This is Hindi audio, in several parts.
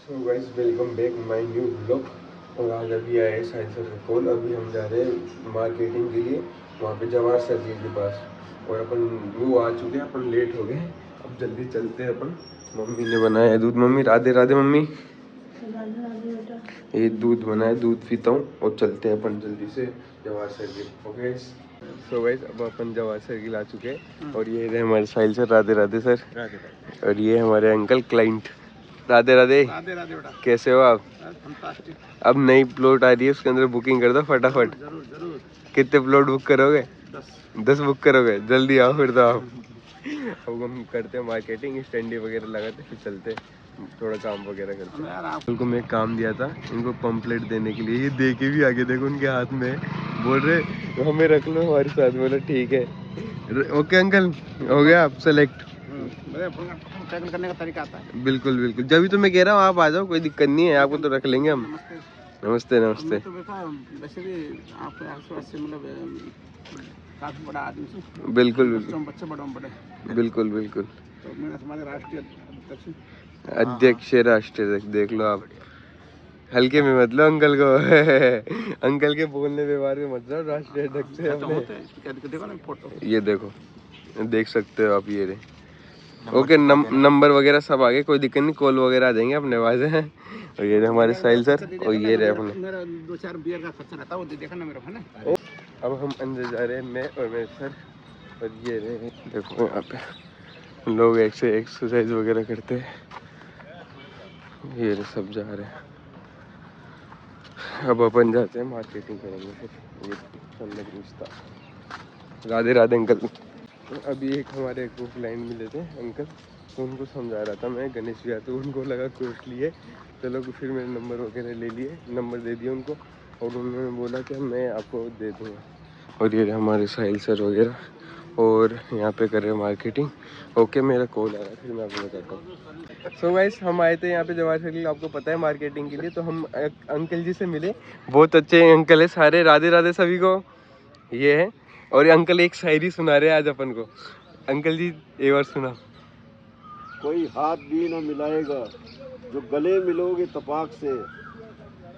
So guys welcome back my new blog. और आज अभी आए साहिल सर का कॉल। अभी हम जा रहे हैं मार्केटिंग के लिए, वहाँ पे जवाहर सर जी के पास। और अपन वो आ चुके हैं, अपन लेट हो गए, अब जल्दी चलते हैं अपन। मम्मी ने बनाया दूध। मम्मी राधे राधे। मम्मी ये दूध बनाया, दूध पीता हूँ और चलते हैं अपन जल्दी से जवाहर सर के। ओके सो गाइस अब अपन जवाहर सर की ला चुके हैं और ये रहे हमारे साहिल सर। राधे राधे सर। राधे राधे। और ये हमारे अंकल क्लाइंट। राधे राधे। राधे राधे बेटा, कैसे हो आप? अब नई प्लॉट आ रही है, उसके अंदर बुकिंग कर दो फटाफट। जरूर जरूर। कितने प्लॉट बुक करोगे? 10 बुक करोगे? जल्दी आओ फिर तो आप। अब हम करते हैं मार्केटिंग, स्टैंडी वगैरह लगाते फिर चलते थोड़ा काम वगैरह करते हैं। उनको मैं काम दिया था इनको पंपलेट देने के लिए, ये दे के भी आगे देखो उनके हाथ में बोल रहे हमें रख लो हमारे साथ। बोला ठीक है। ओके अंकल, हो गया आप सेलेक्ट? टैकल करने का तरीका आता है। बिल्कुल बिल्कुल, जब भी तो मैं कह रहा हूँ आप आ जाओ, कोई दिक्कत नहीं है, आपको तो रख लेंगे हम। नमस्ते नमस्ते। तो वैसे भी आपके आसपास से मतलब काफी बड़ा आदमी। बिल्कुल बिल्कुल, बच्चे बड़े। बिल्कुल बिल्कुल। तो मैंने हमारे राष्ट्रीय अध्यक्ष राष्ट्रीय देख लो आप, हल्के में मतलब अंकल को। अंकल के बोलने व्यवहार में मतलब राष्ट्रीय अध्यक्ष से अपने। फोटो ये देखो, देख सकते हो आप, ये रहे। ओके नंबर वगैरह सब आगे, कोई दिक्कत नहीं, कॉल वगैरह आ जाएंगे अपने पास है। और ये हमारे साहिल सर और ये रहे अपने। मेरा 2-4 बियर का खर्चा रहता है, वो देखा ना मेरा, है ना। अब हम अंदर जा रहे हैं, मैं और मेरे सर। और ये रहे, देखो यहाँ पे लोग एक्सरसाइज वगैरह करते हैं। ये रहे सब जा रहे हैं। अब अपन जाते हैं मार्केटिंग करेंगे फिर। ये संदर्भ रिश्ता। राधे राधे अंकल। अभी एक हमारे को क्लाइंट मिले थे अंकल, तो उनको समझा रहा था मैं, गणेश भैया, तो उनको लगा कॉस्टली है। चलो फिर मेरे नंबर वगैरह ले लिए, नंबर दे दिया उनको और उन्होंने बोला कि मैं आपको दे दूँगा। और ये हमारे साहिल सर वगैरह और यहाँ पे कर रहे हैं मार्केटिंग। ओके मेरा कॉल आ रहा है, फिर मैं आपको बताता हूँ। सो गाइस हम आए थे यहाँ पे जवाहर सर, आपको पता है मार्केटिंग के लिए, तो हम अंकल जी से मिले। बहुत अच्छे अंकल है सारे। राधे राधे सभी को। ये है और ये अंकल एक शायरी सुना रहे हैं आज अपन को। अंकल जी एक बार सुना। कोई हाथ भी न मिलाएगा जो गले मिलोगे तपाक से,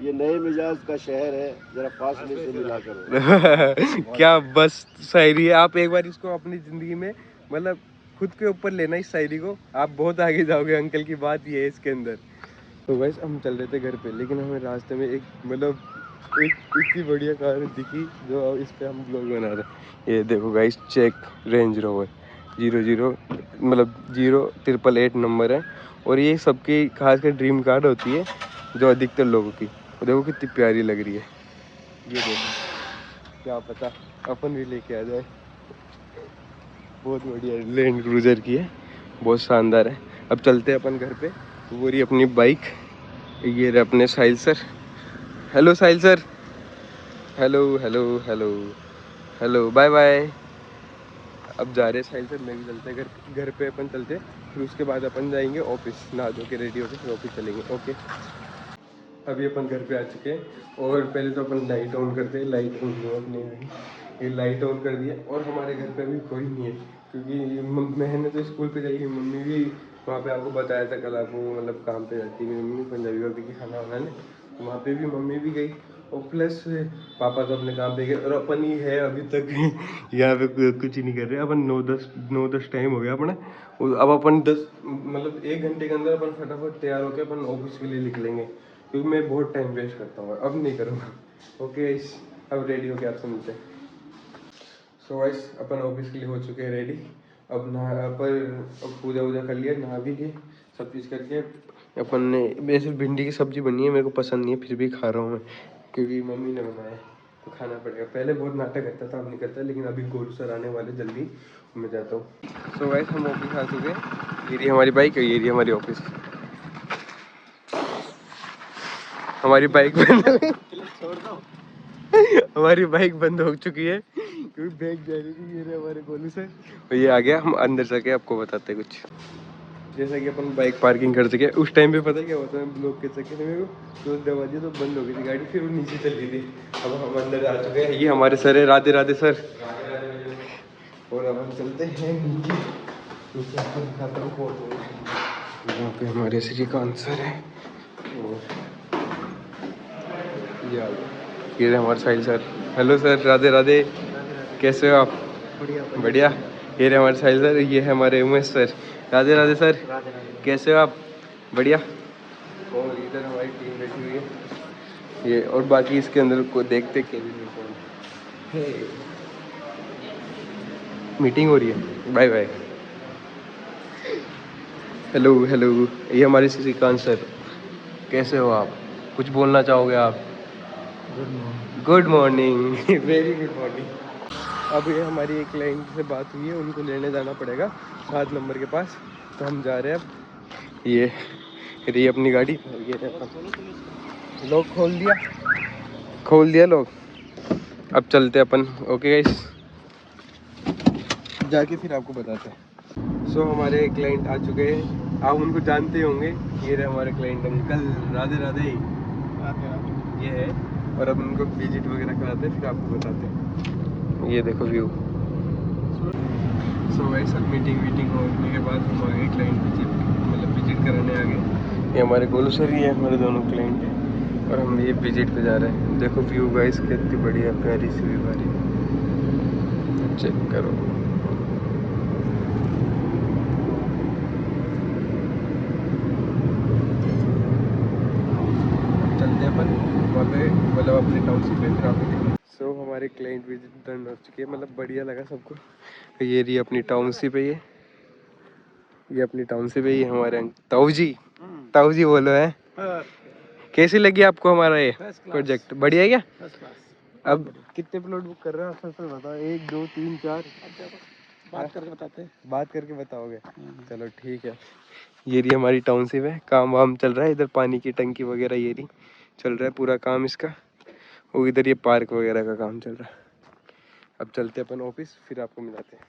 ये नए मिजाज का शहर है, जरा फासले से मिला करो। क्या बस शायरी है। आप एक बार इसको अपनी जिंदगी में मतलब खुद के ऊपर लेना इस शायरी को, आप बहुत आगे जाओगे। अंकल की बात ये है इसके अंदर। तो गाइस हम चल रहे थे घर पे, लेकिन हमें रास्ते में एक मतलब एक इतनी बढ़िया कार दिखी जो इस पे हम ब्लॉग बना रहे हैं। ये देखो गाइस, चेक रेंज रोवर 00 मतलब 0888 नंबर है। और ये सबकी खासकर ड्रीम कार होती है जो अधिकतर लोगों की। और देखो कितनी प्यारी लग रही है। ये देखो, क्या पता अपन भी लेके आ जाए। बहुत बढ़िया लैंड क्रूजर की है, बहुत शानदार है। अब चलते हैं अपन घर पे। वो रही अपनी बाइक, ये रहे अपने Sahil sir. Hello Sahil sir. Hello hello hello hello, bye bye. अब जा रहे हैं साहिल सर, मैं भी चलते हैं घर पे अपन चलते हैं। फिर उसके बाद अपन जाएंगे ऑफिस, नहा धो के रेडी होकर फिर ऑफिस चलेंगे। ओके अभी अपन घर पे आ चुके हैं और पहले तो अपन लाइट ऑन करते हैं। लाइट ऑन हुआ अपने ये लाइट ऑन कर दिया। और हमारे घर पे अभी कोई नहीं है क्योंकि मैंने तो स्कूल पे जाएगी, मम्मी भी वहाँ पे आपको बताया था कल आपको, मतलब काम पे जाती है मेरी मम्मी पंजाबी भाभी की खाना बनाने, तो वहाँ पे भी मम्मी भी गई। और प्लस पापा तो अपने काम पे गए और अपन ही है अभी तक यहाँ पे कुछ ही नहीं कर रहे। अपन 9-10 टाइम हो गया अपना। अब अपन 10 मतलब 1 घंटे के अंदर अपन फटाफट तैयार होकर अपन ऑफिस के लिए निकलेंगे, क्योंकि मैं बहुत टाइम वेस्ट करता हूँ, अब नहीं करूँगा। ओके अब रेडी हो गया, आप मिलते हैं। सो गाइस अपन ऑफिस के लिए हो चुके हैं रेडी। अब नहा पर अब पूजा वूजा कर लिया, नहा भी के सब चीज़ करके अपन ने, वैसे भिंडी की सब्ज़ी बनी है, मेरे को पसंद नहीं है फिर भी खा रहा हूँ मैं क्योंकि मम्मी ने बनाया तो खाना पड़ेगा। पहले बहुत नाटक करता था, अब नहीं करता, लेकिन अभी गोलू सर आने वाले जल्दी, मैं जाता हूँ। सो गाइस हम ऑफिस आ चुके हैं। ये रही हमारी बाइक और ये रही हमारी ऑफिस। हमारी बाइक बंद हमारी बाइक बंद हो चुकी है क्योंकि बैग जा रही थी। ये रहे हमारे गोलू सर और ये आ गया। हम अंदर जाके आपको बताते कुछ। जैसा कि अपन बाइक पार्किंग कर सके, उस टाइम पे पता क्या होता है, ब्लॉक के चक्कर में मेरे को तो दबा दिया तो बंद हो गई थी गाड़ी, फिर वो नीचे चल गई थी। अब हम अंदर आ चुके हैं। ये हमारे सर है, राधे राधे सर। और अब हम चलते हैं नीचे। आपको दिखाता हूँ फोटो। यहाँ पे हमारे श्रीकांत सर है। ये रहे हमारे Sahil sir. Hello sir, Radhe Radhe, कैसे हो आप? बढ़िया। ये रहे हमारे साहिल सर, ये है हमारे उमेश सर। राधे राधे सर, कैसे हो आप? बढ़िया। और इधर हमारी टीम बैठी हुई है ये, और बाकी इसके अंदर को देखते केबिन में कौन है। मीटिंग हो रही है। Bye bye. हेलो हेलो, ये हमारे श्रीकांत सर, कैसे हो आप? कुछ बोलना चाहोगे आप? Good morning. Very good morning. अब ये हमारी एक क्लाइंट से बात हुई है, उनको लेने जाना पड़ेगा 7 नंबर के पास, तो हम जा रहे हैं अब। ये रही अपनी गाड़ी, ये लोग खोल दिया लोग। अब चलते अपन। ओके गाइस, जाके फिर आपको बताते हैं। सो हमारे क्लाइंट आ चुके हैं, आप उनको जानते होंगे। ये रहे हमारे क्लाइंट अंकल, राधे राधे। ये है, और अब उनको विजिट वगैरह कराते हैं, फिर आपको बताते हैं। ये देखो व्यू। सो भाई सब मीटिंग होने के बाद हम आ गए क्लाइंट विजिट कराने आ गए। ये हमारे गोलू सर, ये हमारे दोनों क्लाइंट हैं, और हम ये विजिट पे जा रहे हैं। देखो व्यू गाइस, कितनी बढ़िया प्यारी सी व्यू आ रही है, चेक करो। चलते हैं अपन वहाँ पे, मतलब अपने टाउनशिप पे, फिर आपको दिखाएं। सो हमारे क्लाइंट विजिट डन हो चुकी है, मतलब बढ़िया लगा सबको। ये रही अपनी टाउनशिप है, ये अपनी टाउनशिप है। ये हमारे ताऊ जी बोलो है। कैसी लगी आपको हमारा ये प्रोजेक्ट? बढ़िया है क्या? अब कितने प्लॉट बुक कर रहे हो आप? सर बताओ, 1 2 3 4? बात करके बताओगे? चलो ठीक है। ये रही हमारी टाउनशिप है, काम वाम चल रहा है इधर, पानी की टंकी वगैरह ये रही चल रहा है पूरा काम इसका। और इधर ये पार्क वगैरह का काम चल रहा है। अब चलते हैं अपन ऑफिस, फिर आपको मिलते हैं।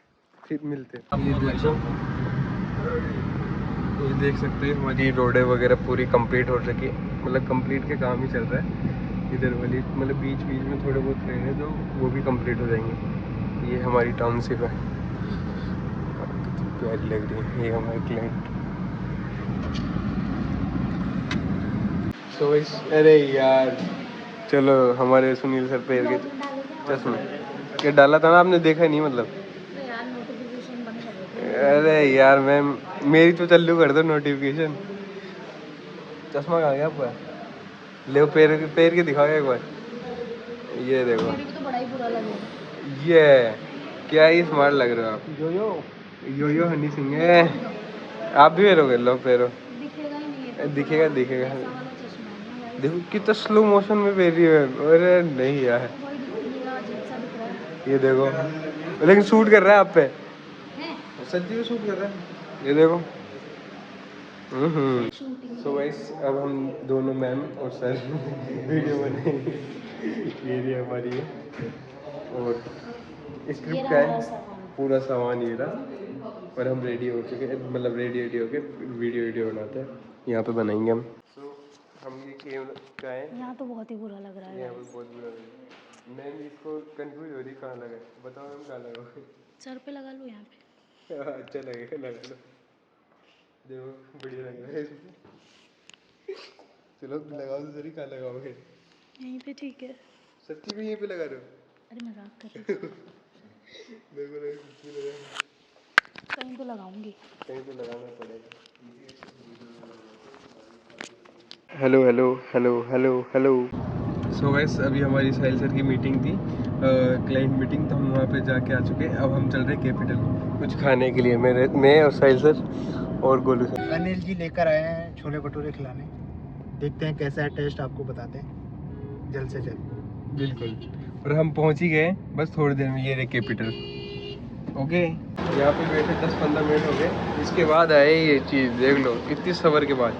ये देख सकते हैं हमारी रोडें वगैरह पूरी कंप्लीट हो चुकी है, मतलब कंप्लीट के काम ही चल रहा है इधर वाली, मतलब बीच में थोड़े बहुत रह रहे जो वो भी कंप्लीट हो जाएंगे। ये हमारी टाउनशिप है, कितनी प्यारी लग रही है। ये हमारे क्लाइंट। अरे यार, चलो हमारे सुनील सर पैर के चश्मे क्या डाला था ना आपने, देखा नहीं मतलब? अरे यार मैम, मेरी तो चालू कर दो नोटिफिकेशन। चश्मा कहाँ गया आपका? ले पैर के दिखाओ एक बार। ये देखो, तो बड़ा ही बुरा लगेगा। ये क्या ही स्मार्ट लग रहे हो आप। यो हनी सिंह है। आप भी पैरोगे? लो पैरो। दिखेगा देखो कितना स्लो मोशन में पैर रही है। अरे नहीं यार, ये देखो, लेकिन शूट कर रहा है आप पे, सच्ची में शूट कर रहा है, ये देखो। सो गाइस, अब हम दोनों मैम और सर वीडियो बनाएंगे। ये रही हमारी है, और स्क्रिप्ट का है, पूरा सामान ये रहा, और हम रेडी हो चुके हैं, मतलब रेडी होके वीडियो बनाते हैं, यहाँ पे बनाएंगे हम। हम ये क्या है, यहाँ तो बहुत ही बुरा लग रहा है। यहाँ पे बहुत बुरा लग रहा है। मैम इसको कंफ्यूज हो रही कहाँ लगा, बताओ मैम कहाँ लगा? सर पे लगा लो, यहाँ पे। अच्छा लगेगा, लगा लो। देखो बढ़िया लग रहा है। चलो लगाओ तो जरी, कहाँ लगाओगे? यहीं पे ठीक है। सच्ची में यहीं पे लगा रहे हो? अरे मजाक कर रही हूँ। मेरे को लगा सच्ची लगा। कहीं तो लगाऊंगी, कहीं तो लगाना पड़ेगा। Hello hello hello hello hello. So guys, अभी हमारी साहिल सर की मीटिंग थी, क्लाइंट मीटिंग, तो हम वहाँ पे जाके आ चुके हैं। अब हम चल रहे हैं कैपिटल कुछ खाने के लिए, मैं और साहिल सर और गोलू सर। अनिल जी लेकर आए हैं छोले भटूरे खिलाने, देखते हैं कैसा है टेस्ट, आपको बताते हैं जल्द से जल्द। बिल्कुल, और हम पहुँच ही गए बस थोड़ी देर में। ये रहे कैपिटल। ओके, यहाँ पे बैठे 10-15 मिनट हो गए, इसके बाद आए ये चीज़, देख लो कितनी सबर के बाद।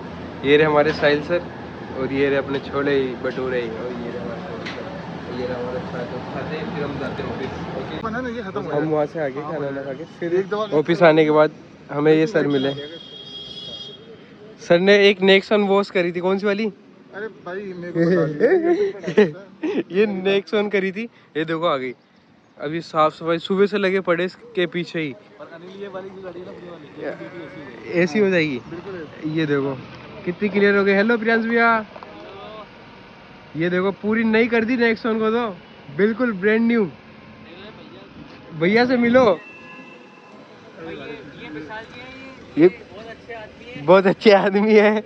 ये रहे हमारे साहिल सर, और ये रहे अपने छोले भटूरे, और ये रहे हमारे ये रहा हमारे साथ खाते हैं, फिर हम जाते हैं ऑफिस। ओके, हम वहाँ से आके खाना वाना खा के फिर ऑफिस आने के बाद हमें ये सर मिले। सर ने एक नेक्सन वॉश करी थी, कौन सी वाली? अरे भाई मेरे को ये नेक्सन करी थी, ये देखो आ गई। अभी साफ सफाई सुबह से लगे पड़े इसके पीछे ही। ये वाली जो गाड़ी है ना, ऐसी हो जाएगी, ये देखो। कितनी क्लियर हो गई। हेलो प्रियांश भैया, ये देखो पूरी नई कर दी नेक्सॉन को तो, बिल्कुल ब्रांड न्यू। भैया से मिलो, ये बहुत अच्छे आदमी है।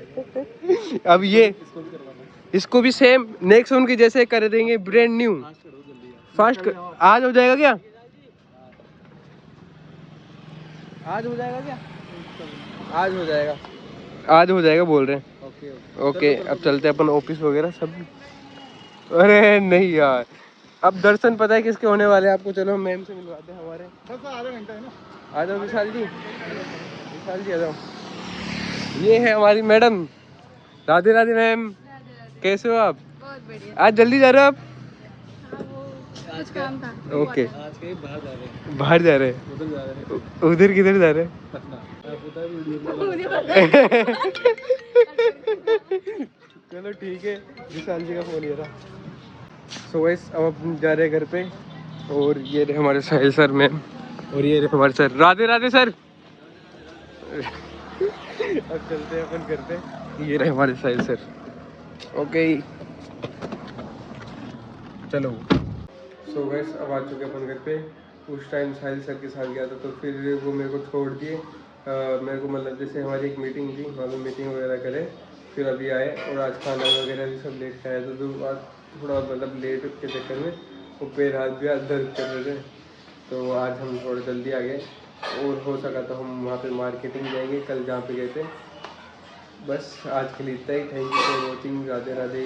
अब ये इसको भी सेम नेक्सॉन के जैसे कर देंगे, ब्रांड न्यू। फास्ट आज हो जाएगा क्या? आज हो जाएगा क्या? आज हो जाएगा, आज हो जाएगा बोल रहे हैं। ओके अब चलते हैं अपन ऑफिस वगैरह सब। अरे नहीं यार, अब दर्शन पता है किसके होने वाले हैं आपको, चलो मैम से मिलवाते हैं हमारे। बस आधा घंटा है ना। आ जाओ विशाल जी, विशाल जी आ जाओ। ये है हमारी मैडम। राधे राधे मैम, कैसे हो आप? बहुत बढ़िया। आज जल्दी जा रहे हो आप? कुछ काम था। ओके, बाहर जा रहे हैं। उधर किधर जा रहे हैं? चलो ठीक है, विशाल जी का फोन ये रहा। सो गाइस अब अपन जा रहे हैं घर पे, और ये रहे हमारे साहिल सर मैम, और ये रहे हमारे सर। राधे राधे सर। अब चलते हैं अपन घर पे, ये रहे हमारे साहिल सर। ओके चलो। सो गाइस अब आ चुके अपन घर पे। उस टाइम साहिल सर के साथ गया था, तो फिर वो मेरे को छोड़ दिए। मेरे को मतलब जैसे हमारी एक मीटिंग थी, वहाँ पे मीटिंग वगैरह करे, फिर अभी आए, और आज खाना वगैरह भी सब लेट खाया था, तो आज थोड़ा मतलब लेट के चक्कर में वो पैर हाथ भी आज दर्द कर रहे थे, तो आज हम थोड़ा जल्दी आ गए। और हो सका तो हम वहाँ पे मार्केटिंग जाएंगे कल जहाँ पे गए थे। बस आज के लिए इतना ही। Thank you for watching. Radhe Radhe.